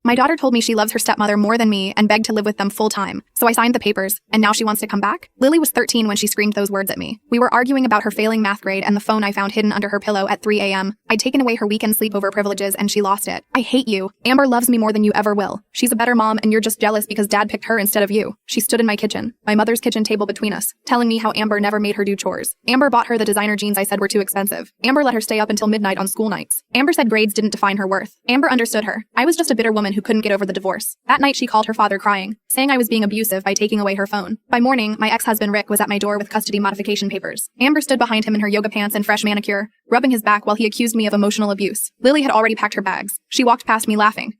My daughter told me she loves her stepmother more than me and begged to live with them full time. So I signed the papers, and now she wants to come back? Lily was 13 when she screamed those words at me. We were arguing about her failing math grade and the phone I found hidden under her pillow at 3 a.m. I'd taken away her weekend sleepover privileges and she lost it. I hate you. Amber loves me more than you ever will. She's a better mom and you're just jealous because dad picked her instead of you. She stood in my kitchen, my mother's kitchen table between us, telling me how Amber never made her do chores. Amber bought her the designer jeans I said were too expensive. Amber let her stay up until midnight on school nights. Amber said grades didn't define her worth. Amber understood her. I was just a bitter woman who couldn't get over the divorce. That night she called her father crying, saying I was being abusive by taking away her phone. By morning, my ex-husband Rick was at my door with custody modification papers. Amber stood behind him in her yoga pants and fresh manicure, rubbing his back while he accused me of emotional abuse. Lily had already packed her bags. She walked past me laughing,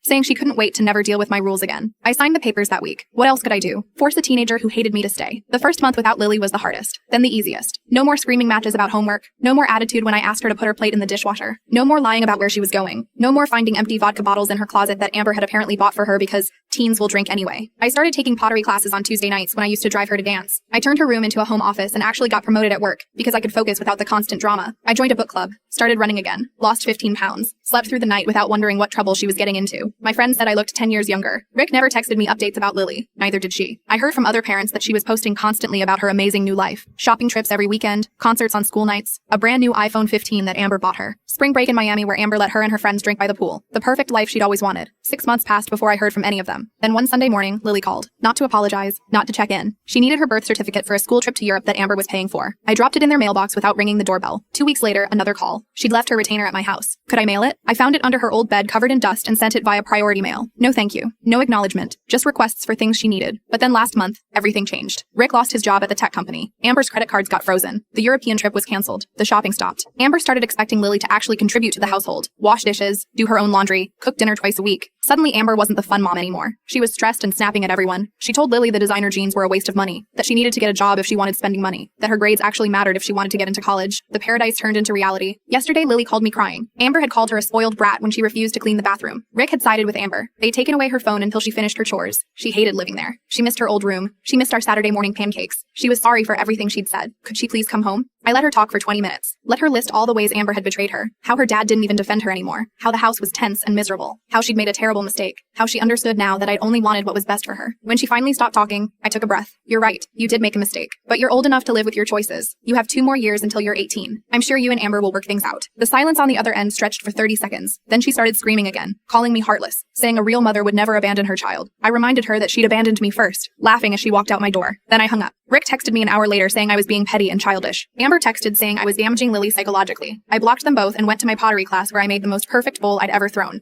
saying she couldn't wait to never deal with my rules again. I signed the papers that week. What else could I do? Force a teenager who hated me to stay. The first month without Lily was the hardest, then the easiest. No more screaming matches about homework. No more attitude when I asked her to put her plate in the dishwasher. No more lying about where she was going. No more finding empty vodka bottles in her closet that Amber had apparently bought for her because teens will drink anyway. I started taking pottery classes on Tuesday nights when I used to drive her to dance. I turned her room into a home office and actually got promoted at work because I could focus without the constant drama. I joined a book club, started running again, lost 15 pounds, slept through the night without wondering what trouble she was getting into. My friends said I looked 10 years younger. Rick never texted me updates about Lily. Neither did she. I heard from other parents that she was posting constantly about her amazing new life. Shopping trips every weekend, concerts on school nights, a brand new iPhone 15 that Amber bought her. Spring break in Miami where Amber let her and her friends drink by the pool. The perfect life she'd always wanted. 6 months passed before I heard from any of them. Then one Sunday morning, Lily called. Not to apologize, not to check in. She needed her birth certificate for a school trip to Europe that Amber was paying for. I dropped it in their mailbox without ringing the doorbell. 2 weeks later, another call. She'd left her retainer at my house. Could I mail it? I found it under her old bed covered in dust and sent it via priority mail. No thank you. No acknowledgement. Just requests for things she needed. But then last month, everything changed. Rick lost his job at the tech company. Amber's credit cards got frozen. The European trip was canceled. The shopping stopped. Amber started expecting Lily to actually contribute to the household. Wash dishes, do her own laundry, cook dinner twice a week. Suddenly Amber wasn't the fun mom anymore. She was stressed and snapping at everyone. She told Lily the designer jeans were a waste of money, that she needed to get a job if she wanted spending money, that her grades actually mattered if she wanted to get into college. The paradise turned into reality. Yesterday Lily called me crying. Amber had called her a spoiled brat when she refused to clean the bathroom. Rick had sided with Amber. They'd taken away her phone until she finished her chores. She hated living there. She missed her old room. She missed our Saturday morning pancakes. She was sorry for everything she'd said. Could she please come home? I let her talk for 20 minutes. Let her list all the ways Amber had betrayed her. How her dad didn't even defend her anymore. How the house was tense and miserable. How she'd made a terrible mistake. How she understood now that I'd only wanted what was best for her. When she finally stopped talking, I took a breath. You're right. You did make a mistake. But you're old enough to live with your choices. You have 2 more years until you're 18. I'm sure you and Amber will work things out. The silence on the other end stretched for 30 seconds. Then she started screaming again, calling me heartless, saying a real mother would never abandon her child. I reminded her that she'd abandoned me first, laughing as she walked out my door. Then I hung up. Rick texted me an hour later saying I was being petty and childish. Amber texted saying I was damaging Lily psychologically. I blocked them both and went to my pottery class where I made the most perfect bowl I'd ever thrown.